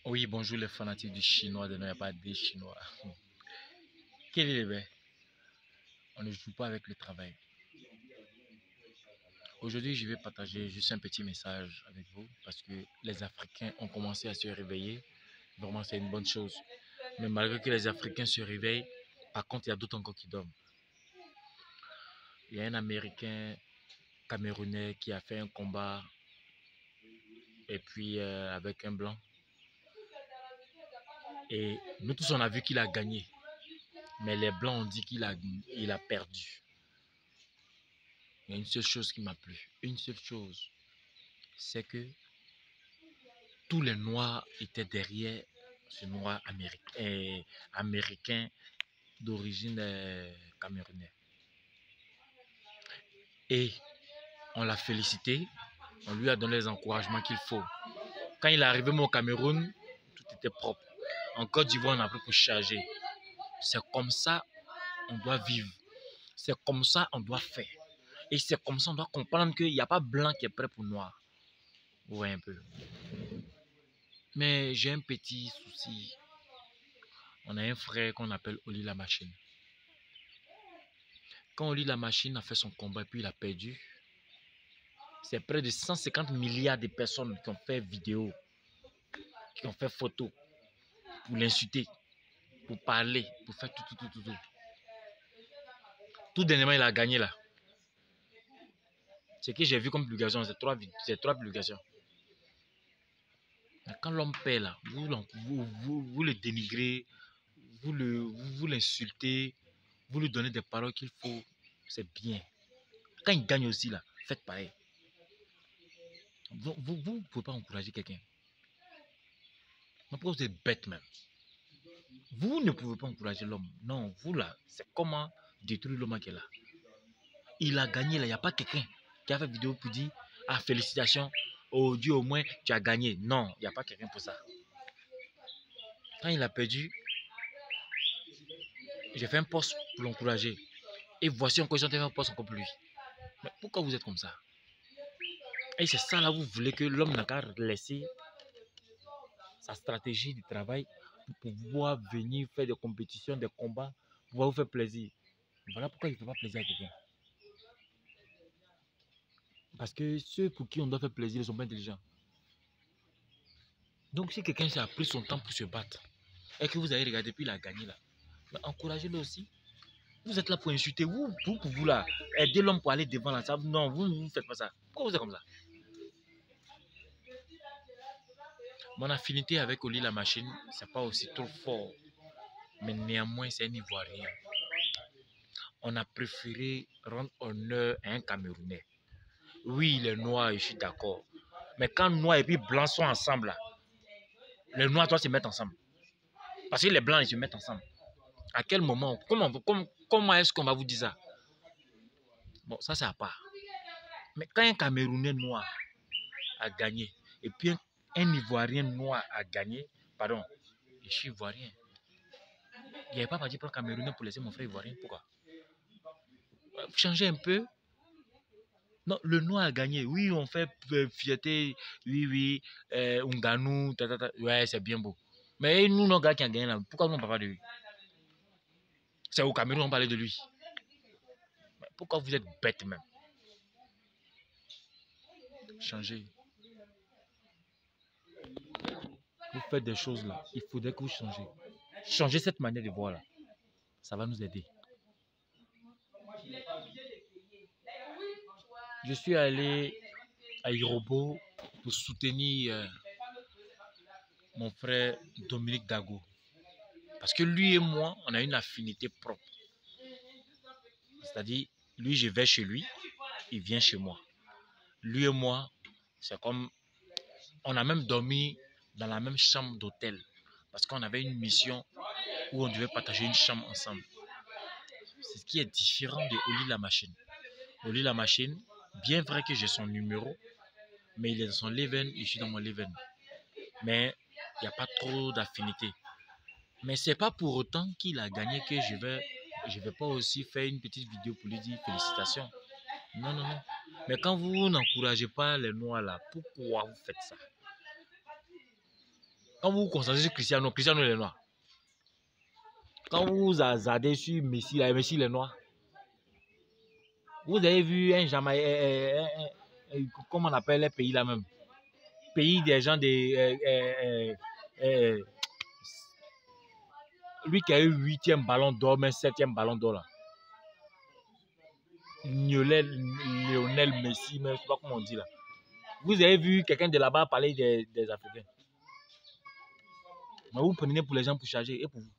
Oui, bonjour les fanatiques du chinois, de non, il n'y a pas des chinois. Quel est le vrai? On ne joue pas avec le travail. Aujourd'hui, je vais partager juste un petit message avec vous parce que les Africains ont commencé à se réveiller. Vraiment, c'est une bonne chose. Mais malgré que les Africains se réveillent, par contre, il y a d'autres encore qui dorment. Il y a un Américain camerounais qui a fait un combat et puis avec un blanc. Et nous tous, on a vu qu'il a gagné. Mais les blancs ont dit qu'il a perdu. Il y a une seule chose qui m'a plu. Une seule chose. C'est que tous les noirs étaient derrière ce noir américain d'origine camerounaise. Et on l'a félicité, on lui a donné les encouragements qu'il faut. Quand il est arrivé au Cameroun, tout était propre. En Côte d'Ivoire, on a pris pour charger. C'est comme ça on doit vivre. C'est comme ça on doit faire. Et c'est comme ça on doit comprendre qu'il n'y a pas blanc qui est prêt pour noir. Vous voyez un peu. Mais j'ai un petit souci. On a un frère qu'on appelle Oli la machine. Quand Oli la machine a fait son combat et puis il a perdu, c'est près de 150 milliards de personnes qui ont fait vidéo, qui ont fait photo pour l'insulter, pour parler, pour faire tout. Tout dernièrement, il a gagné là. Ce que j'ai vu comme publication, c'est trois publications. Mais quand l'homme perd là, vous le dénigrez, vous l'insultez, vous lui donnez des paroles qu'il faut, c'est bien. Quand il gagne aussi là, faites pareil. Vous ne pouvez pas encourager quelqu'un. Pourquoi vous êtes bête même? Vous ne pouvez pas encourager l'homme. Non, vous là, c'est comment détruire l'homme qui est là. Il a gagné là, il n'y a pas quelqu'un qui a fait vidéo pour dire ah félicitations, oh Dieu au moins tu as gagné. Non, il n'y a pas quelqu'un pour ça. Quand il a perdu, j'ai fait un post pour l'encourager. Et voici encore, ils ont fait un post encore pour lui. Mais pourquoi vous êtes comme ça? Et c'est ça là, vous voulez que l'homme n'a qu'à laisser sa stratégie de travail pour pouvoir venir faire des compétitions, des combats, pour pouvoir vous faire plaisir. Voilà pourquoi il ne fait pas plaisir à quelqu'un. Parce que ceux pour qui on doit faire plaisir ne sont pas intelligents. Donc si quelqu'un a pris son temps pour se battre et que vous avez regardé puis il a gagné là, encouragez-le aussi. Vous êtes là pour insulter, pour vous là, aider l'homme pour aller devant la table. Non, vous ne faites pas ça. Pourquoi vous êtes comme ça? Mon affinité avec Oli la machine, c'est pas aussi trop fort. Mais néanmoins, c'est un Ivoirien. On a préféré rendre honneur à un Camerounais. Oui, les noirs, je suis d'accord. Mais quand noirs et puis blancs sont ensemble, là, les noirs doivent se mettre ensemble. Parce que les blancs, ils se mettent ensemble. À quel moment? Comment est-ce qu'on va vous dire ça? Bon, ça, c'est à part. Mais quand un Camerounais noir a gagné, et puis un Ivoirien noir a gagné, pardon, je suis Ivoirien. Il n'y avait pas parti pour un Camerounais pour laisser mon frère Ivoirien. Pourquoi? Vous changez un peu. Non, le noir a gagné. Oui, on fait fierté. Oui, Nganou, ouais, c'est bien beau. Mais nous, nos gars qui ont gagné là, pourquoi nous, on ne parle pas de lui? C'est au Cameroun, on parlait de lui. Mais pourquoi vous êtes bête même? Changez. Vous faites des choses là. Il faudrait que vous changez. Changez cette manière de voir là. Ça va nous aider. Je suis allé à Irobo pour soutenir mon frère Dominique Dago. Parce que lui et moi, on a une affinité propre. C'est-à-dire, lui, je vais chez lui, il vient chez moi. Lui et moi, c'est comme... On a même dormi dans la même chambre d'hôtel. Parce qu'on avait une mission où on devait partager une chambre ensemble. C'est ce qui est différent de Oli la machine. Oli la machine, bien vrai que j'ai son numéro, mais il est dans son Leven, je suis dans mon Leven. Mais il n'y a pas trop d'affinité. Mais ce n'est pas pour autant qu'il a gagné que je vais pas aussi faire une petite vidéo pour lui dire félicitations. Non. Mais quand vous n'encouragez pas les noirs là, pourquoi vous faites ça? Quand vous vous concentrez sur Cristiano, Cristiano il est noir. Quand vous hasardez sur Messi, là, Messi il est noir. Vous avez vu un Jamaïcain, comment on appelle les pays là même? Pays des gens de. Lui qui a eu 8e ballon d'or, mais 7e ballon d'or là. Lionel Messi, mais je ne sais pas comment on dit là. Vous avez vu quelqu'un de là-bas parler des Africains. Mais vous prenez pour les gens pour charger et pour vous.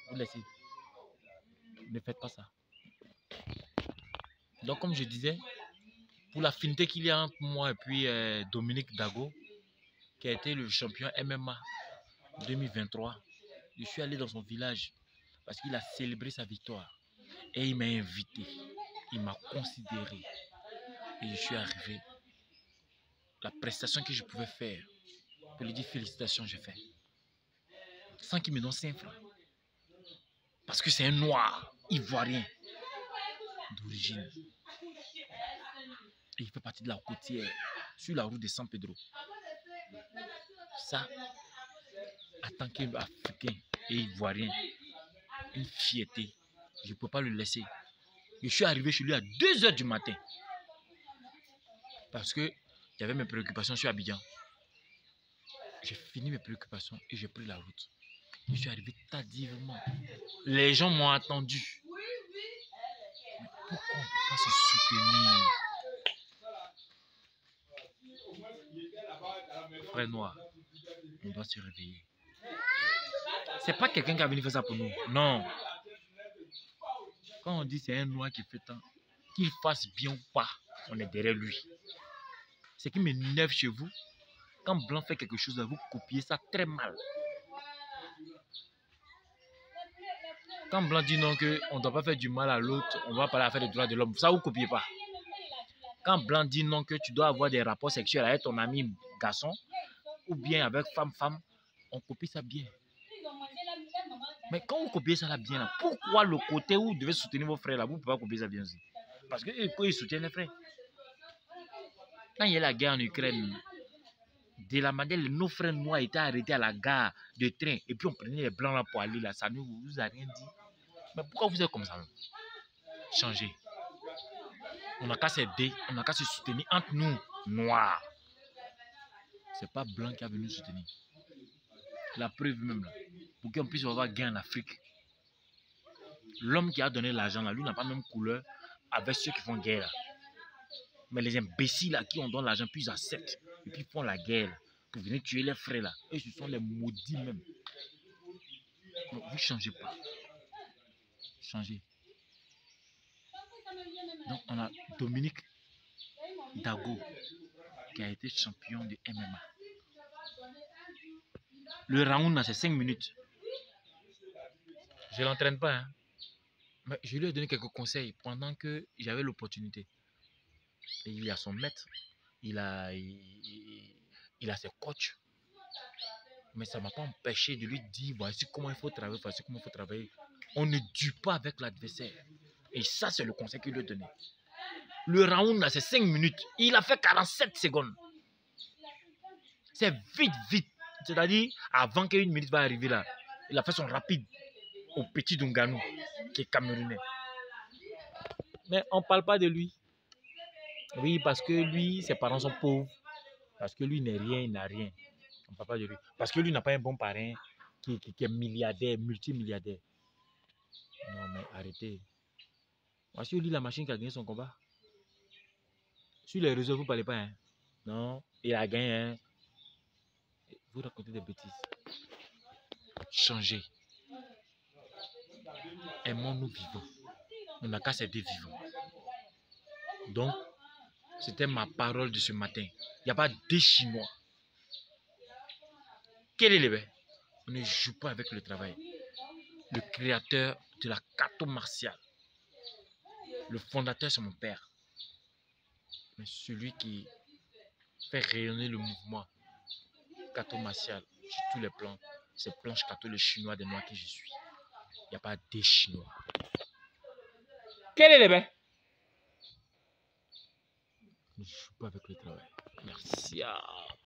Vous laissez. Ne faites pas ça. Donc, comme je disais, pour l'affinité qu'il y a entre moi et puis Dominique Dago, qui a été le champion MMA 2023, je suis allé dans son village parce qu'il a célébré sa victoire. Et il m'a invité. Il m'a considéré. Et je suis arrivé. La prestation que je pouvais faire pour lui dire félicitations, j'ai fait. Sans qu'il me donne 5 francs. Parce que c'est un noir ivoirien d'origine. Et il fait partie de la côtière sur la route de San Pedro. Ça, en tant qu'Africain et Ivoirien, une fierté. Je ne peux pas le laisser. Je suis arrivé chez lui à 2 h du matin. Parce que j'avais mes préoccupations sur Abidjan. J'ai fini mes préoccupations et j'ai pris la route. Je suis arrivé tardivement. Les gens m'ont attendu. Mais pourquoi on ne peut pas se soutenir? Frère noir, on doit se réveiller. C'est pas quelqu'un qui a venu faire ça pour nous. Non. Quand on dit c'est un noir qui fait tant, qu'il fasse bien ou pas, on est derrière lui. Ce qui m'énerve chez vous, quand Blanc fait quelque chose, vous copiez ça très mal. Quand Blanc dit non, qu'on ne doit pas faire du mal à l'autre, on va parler à faire des droits de l'homme. Ça, vous ne copiez pas. Quand Blanc dit non, que tu dois avoir des rapports sexuels avec ton ami garçon, ou bien avec femme, on copie ça bien. Mais quand vous copiez ça là bien, là, pourquoi le côté où vous devez soutenir vos frères là, vous ne pouvez pas copier ça bien aussi? Parce qu'ils soutiennent les frères. Quand il y a la guerre en Ukraine, de la manière dont nos frères noirs étaient arrêtés à la gare de train, et puis on prenait les blancs là pour aller là, ça ne vous a rien dit. Mais pourquoi vous êtes comme ça? Changez. On n'a qu'à s'aider, on n'a qu'à se soutenir entre nous, noirs. C'est pas blanc qui a venu nous soutenir. La preuve même là, pour qu'on puisse avoir gain en Afrique. L'homme qui a donné l'argent là, lui n'a pas la même couleur avec ceux qui font guerre là. Mais les imbéciles à qui on donne l'argent, puis ils acceptent. Et puis ils font la guerre là, pour venir tuer les frères là. Et ce sont les maudits même. Donc vous ne changez pas. Changez. Donc on a Dominique Dago qui a été champion de MMA. Le round là c'est 5 minutes. Je ne l'entraîne pas. Hein. Mais je lui ai donné quelques conseils pendant que j'avais l'opportunité. Il a son maître. Il a ses coachs. Mais ça ne m'a pas empêché de lui dire voici comment il faut travailler, voici comment il faut travailler. On ne dure pas avec l'adversaire. Et ça, c'est le conseil qu'il lui a donné. Le round, là, c'est 5 minutes. Il a fait 47 secondes. C'est vite. C'est-à-dire, avant qu'une minute va arriver là, il a fait son rapide au petit Dunganou, qui est camerounais. Mais on ne parle pas de lui. Oui, parce que lui, ses parents sont pauvres. Parce que lui n'est rien, il n'a rien. On ne parle pas de lui. Parce que lui n'a pas un bon parrain qui est milliardaire, multimilliardaire. Non, mais arrêtez. Voici lui la machine qui a gagné son combat. Sur les réseaux, vous ne parlez pas. Hein? Non, il a gagné. Hein? Vous racontez des bêtises. Changez. Aimons-nous vivants. On n'a qu'à s'aider vivants. Donc, c'était ma parole de ce matin. Il n'y a pas des Chinois. Quel est le bé? On ne joue pas avec le travail. Le créateur de la Kato martiale. Le fondateur, c'est mon père. Mais celui qui fait rayonner le mouvement Kato martial sur tous les plans, c'est Planche Kato, le Chinois des Noirs que je suis. Il n'y a pas des Chinois. Quel est le bé? On ne joue pas avec le travail. Merci.